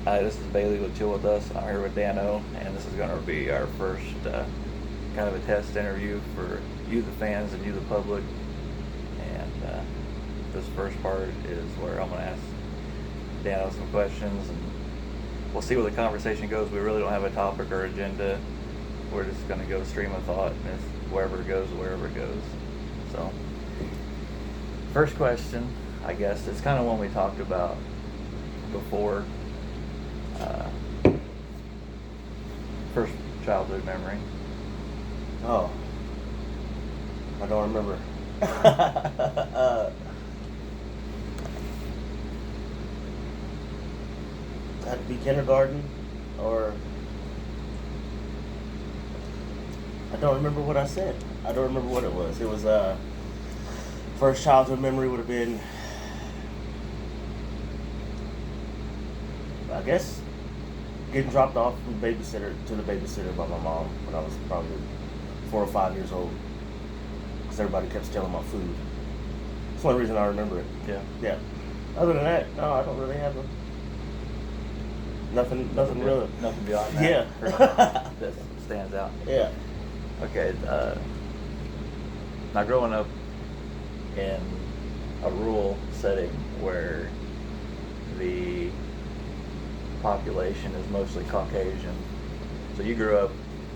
Hi, this is Bailey with Chill With Us. I'm here with Dano, and this is going to be our first kind of a test interview for you, the fans, and you, the public. And this first part is where I'm going to ask Dano some questions, and we'll see where the conversation goes. We really don't have a topic or agenda. We're just going to go stream of thought, and it's wherever it goes, wherever it goes. So, first question, I guess, it's kind of one we talked about before. First childhood memory. Oh, I don't remember. Had to be kindergarten, or I don't remember what I said. I don't remember what it was. It was first childhood memory would have been, I guess, getting dropped off from the babysitter by my mom when I was probably 4 or 5 years old, because everybody kept stealing my food. That's the only reason I remember it. Yeah. Other than that, no, I don't really have nothing really. Nothing beyond that. Yeah. That stands out. Yeah. Okay. Now, growing up in a rural setting where the population is mostly Caucasian, so you grew up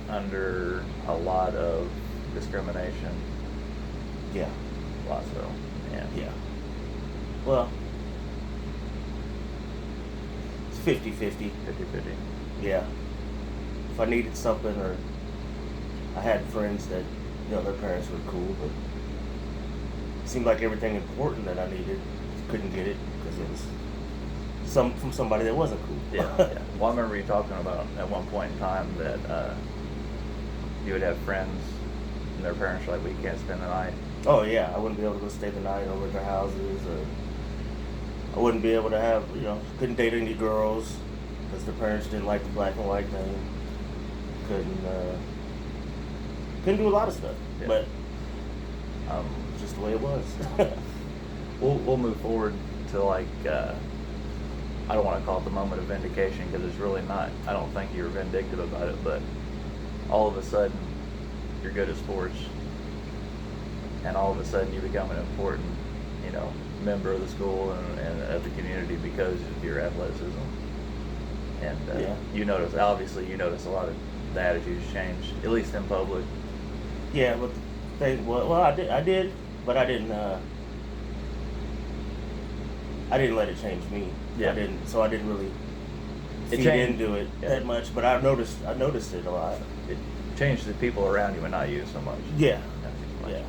under a lot of discrimination. Yeah. A lot so. Yeah. Well, it's 50-50. 50-50. Yeah. If I needed something, or I had friends that, their parents were cool, but it seemed like everything important that I needed, couldn't get it because it was from somebody that wasn't cool. Yeah. Well, I remember you talking about at one point in time that you would have friends and their parents were like, "We can't spend the night." Oh yeah, I wouldn't be able to go stay the night over at their houses, or I wouldn't be able to have, couldn't date any girls because their parents didn't like the black and white thing. Couldn't do a lot of stuff, Yeah. but just the way it was. We'll move forward to like I don't want to call it the moment of vindication because it's really not. I don't think you were vindictive about it, but all of a sudden you're good at sports, and all of a sudden you become an important, member of the school and of the community because of your athleticism. And Yeah. you notice a lot of the attitudes change, at least in public. Yeah, but I did, but I didn't let it change me. Yeah. I didn't really It feed changed- into it yeah. that much, but I noticed it a lot. It changed the people around you and not you so much. Yeah. Like- Yeah.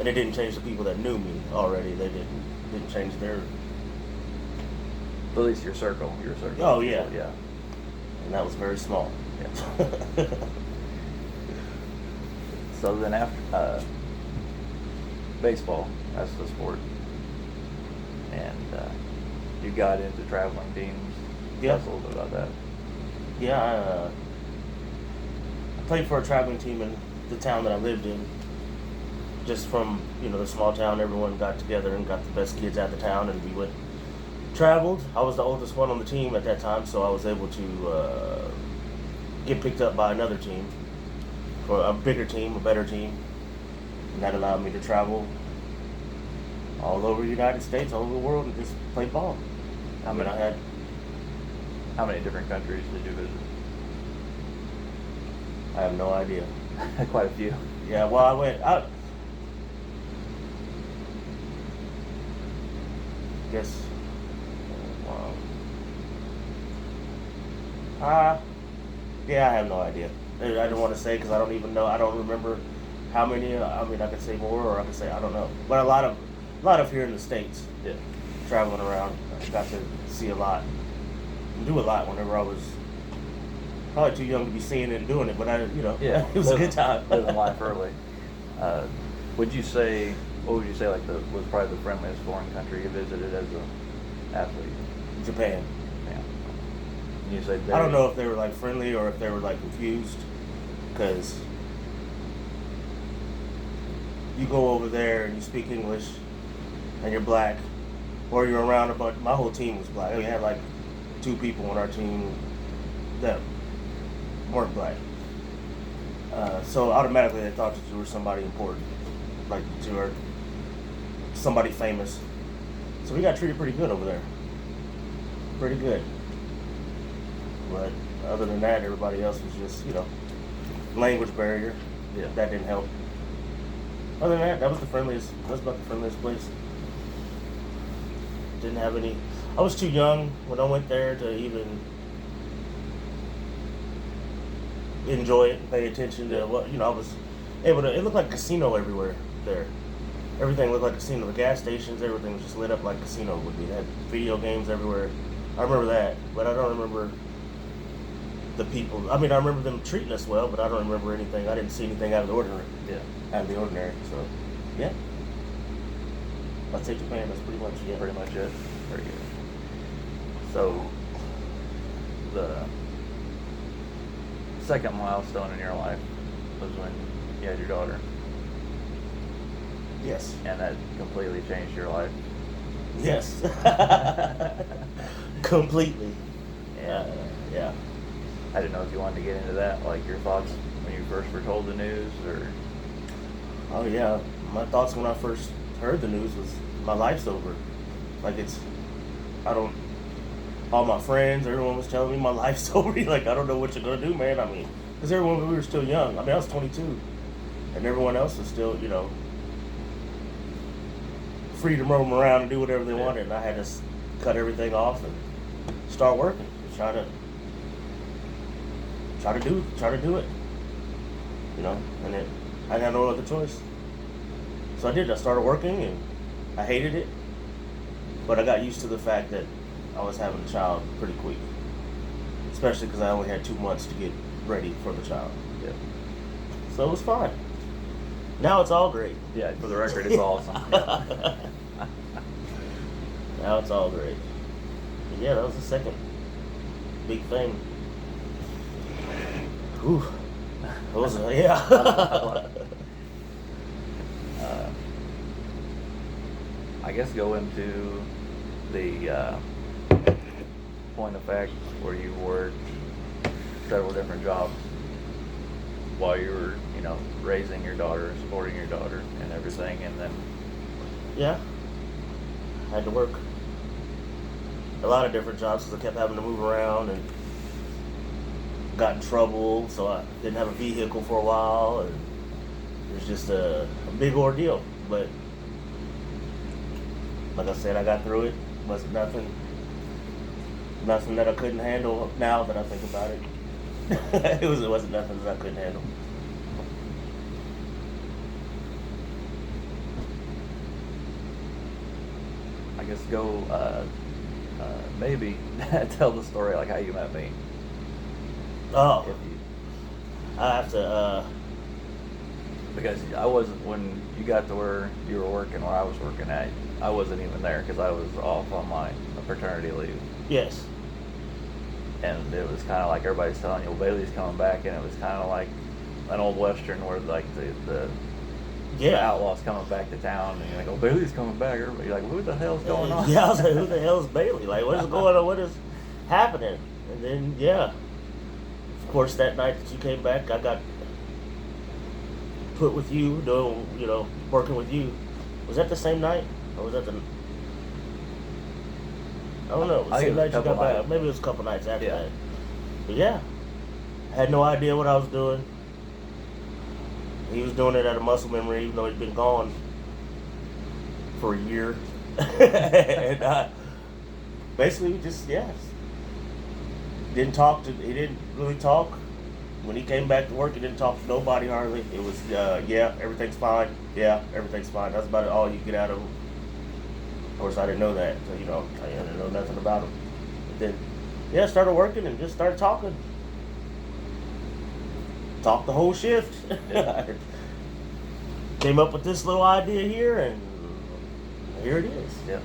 And it didn't change the people that knew me already. They didn't change their. At least your circle. Oh, yeah. Yeah. And that was very small. Yeah. So then after baseball, that's the sport, and you got into traveling teams. Yeah. Tell us a little bit about that. Yeah, I played for a traveling team in the town that I lived in. Just from, the small town, everyone got together and got the best kids out of the town, and we traveled. I was the oldest one on the team at that time, so I was able to get picked up by another team, for a bigger team, a better team, and that allowed me to travel all over the United States, all over the world, and just play ball. How many different countries did you visit? I have no idea. Quite a few. Yeah, well, I went out. Guess. Yeah, I have no idea. I don't want to say because I don't even know. I don't remember how many. I mean, I could say more, or I could say I don't know. But a lot of here in the States. Yeah. Traveling around, I got to see a lot, and do a lot whenever I was probably too young to be seeing it and doing it. But Yeah. it was a good time. Living life early. What would you say was probably the friendliest foreign country you visited as an athlete? Japan. Yeah. You say I don't know if they were like friendly or if they were like confused, because you go over there and you speak English and you're black, or you're around a bunch. My whole team was black. We had like 2 people on our team that weren't black. So automatically they thought that you were somebody important, like you were somebody famous. So we got treated pretty good over there. Pretty good. But other than that, everybody else was just, language barrier. Yeah. That didn't help. Other than that, that was about the friendliest place. Didn't have any. I was too young when I went there to even enjoy it and pay attention to what, I was able to. It looked like a casino everywhere there. Everything looked like a casino. The gas stations, everything was just lit up like a casino would be. They had video games everywhere. I remember that, but I don't remember the people. I mean, I remember them treating us well, but I don't remember anything. I didn't see anything out of the ordinary. Yeah. Out of the ordinary. So, yeah. I'd say Japan. That's pretty much it. Pretty much it. Very good. So, the second milestone in your life was when you had your daughter, Yes. and that completely changed your life. Yes. Completely. And Yeah. I didn't know if you wanted to get into that, like your thoughts when you first were told the news, or Oh yeah. My thoughts when I first heard the news was my life's over. Like all my friends, everyone was telling me my life's over. Like, I don't know what you're gonna do, man. I mean, because everyone, we were still young. I mean, I was 22, and everyone else was still, free to roam around and do whatever they wanted. And I had to cut everything off and start working. Try to do it. And I had no other choice. So I did. I started working, and I hated it, but I got used to the fact that I was having a child pretty quick, especially because I only had 2 months to get ready for the child. yeah, So it was fine. Now it's all great. yeah. For the record, it's awesome. Yeah. Now it's all great. But yeah, that was the second big thing. Whew. That was yeah. I guess go into the point of fact where you worked several different jobs while you were, raising your daughter, supporting your daughter, and everything, and then Yeah. I had to work a lot of different jobs because I kept having to move around and got in trouble, so I didn't have a vehicle for a while, and it was just a big ordeal. But like I said, I got through it. Wasn't nothing that I couldn't handle. Now that I think about it, it wasn't nothing that I couldn't handle. I guess go maybe tell the story like how you met me. Oh, If you, I have to. because I wasn't, when you got to where you were working, where I was working at, I wasn't even there because I was off on my paternity leave. Yes. And it was kind of like everybody's telling you, well, Bailey's coming back, and it was kind of like an old western where like the outlaws coming back to town, and you're like, oh, Bailey's coming back. Everybody's like, who the hell's going on? Yeah, I was like, who the hell is Bailey? Like, what is going on? What is happening? And then, yeah. Of course, that night that you came back, I got put with you, doing, working with you. Was that the same night? Or was that the... I don't know. It was the same night you got back. Maybe it was a couple nights after that. But yeah. I had no idea what I was doing. He was doing it at a muscle memory, even though he'd been gone for a year. And basically, we just, he didn't really talk. When he came back to work, he didn't talk to nobody hardly. It was, everything's fine. Yeah, everything's fine. That's about all you get out of him. Of course, I didn't know that. So, I didn't know nothing about him. But then, started working and just started talking. Talked the whole shift. Came up with this little idea here, and here it is. Yeah.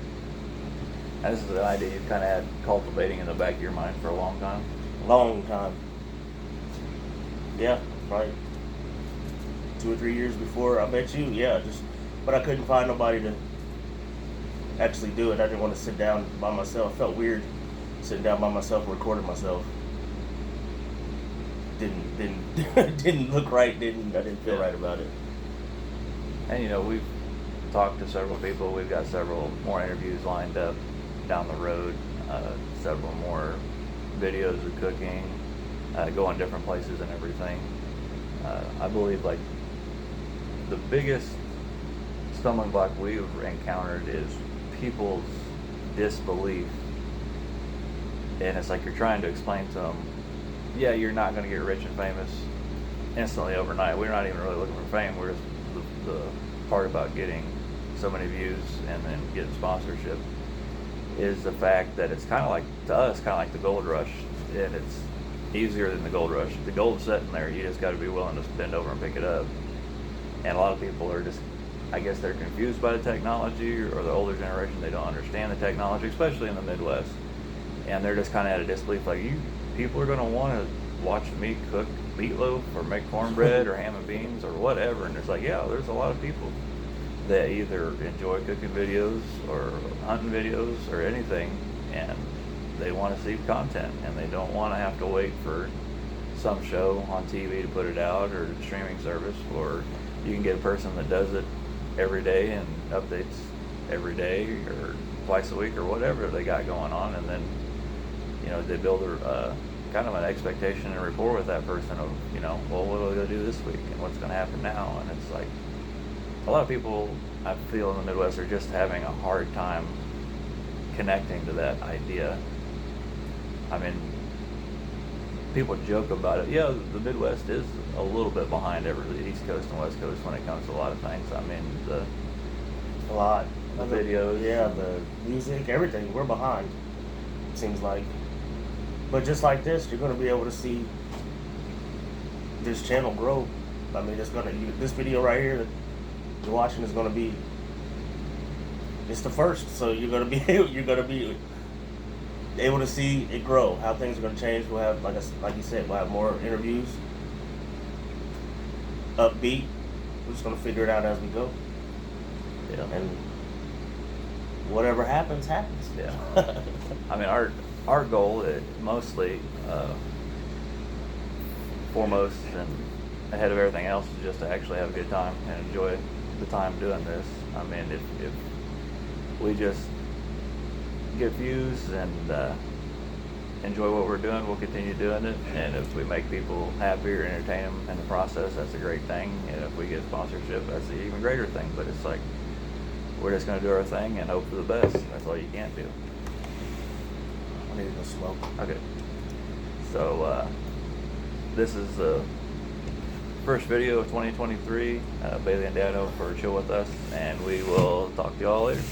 And this is an idea you've kind of had cultivating in the back of your mind for a long time. Long time. Yeah, probably 2 or 3 years before I met you. Yeah, but I couldn't find nobody to actually do it. I didn't want to sit down by myself. It felt weird sitting down by myself and recording myself. Didn't look right. I didn't feel right about it. And you know, we've talked to several people. We've got several more interviews lined up down the road. Several more videos of cooking, going different places and everything. I believe like the biggest stumbling block we've encountered is people's disbelief. And it's like you're trying to explain to them, yeah, you're not going to get rich and famous instantly overnight. We're not even really looking for fame. We're just the part about getting so many views and then getting sponsorship is the fact that it's kind of like, to us, kind of like the gold rush, and it's easier than the gold rush. The gold's sitting there. You just got to be willing to bend over and pick it up. And a lot of people are just, I guess they're confused by the technology, or the older generation, they don't understand the technology, especially in the Midwest. And they're just kind of at a disbelief, like, you people are going to want to watch me cook meatloaf or make cornbread or ham and beans or whatever. And it's like, yeah, there's a lot of people that either enjoy cooking videos or hunting videos or anything, and they want to see content, and they don't want to have to wait for some show on TV to put it out, or streaming service, or you can get a person that does it every day and updates every day or twice a week or whatever they got going on, and then, you know, they build a kind of an expectation and rapport with that person of, you know, well, what are we going to do this week and what's going to happen now? And it's like, a lot of people, I feel, in the Midwest are just having a hard time connecting to that idea. I mean, people joke about it. Yeah, the Midwest is a little bit behind the East Coast and West Coast when it comes to a lot of things. I mean, the videos. Yeah, the music, everything. We're behind, it seems like. But just like this, you're going to be able to see this channel grow. I mean, this video right here that you're watching is going to be, it's the first. So you're going to be able to see it grow, how things are going to change. We'll have, like you said, we'll have more interviews, upbeat. We're just going to figure it out as we go. Yeah. And whatever happens, happens. Yeah. I mean, our goal is mostly, foremost and ahead of everything else, is just to actually have a good time and enjoy the time doing this. I mean, if we just get views and enjoy what we're doing, we'll continue doing it. And if we make people happy or entertain them in the process, that's a great thing. And if we get sponsorship, that's an even greater thing. But it's like, we're just going to do our thing and hope for the best. That's all you can't do. I need to go smoke. Okay. So, this is the first video of 2023. Bailey and Dano for Chill With Us, and we will talk to y'all later.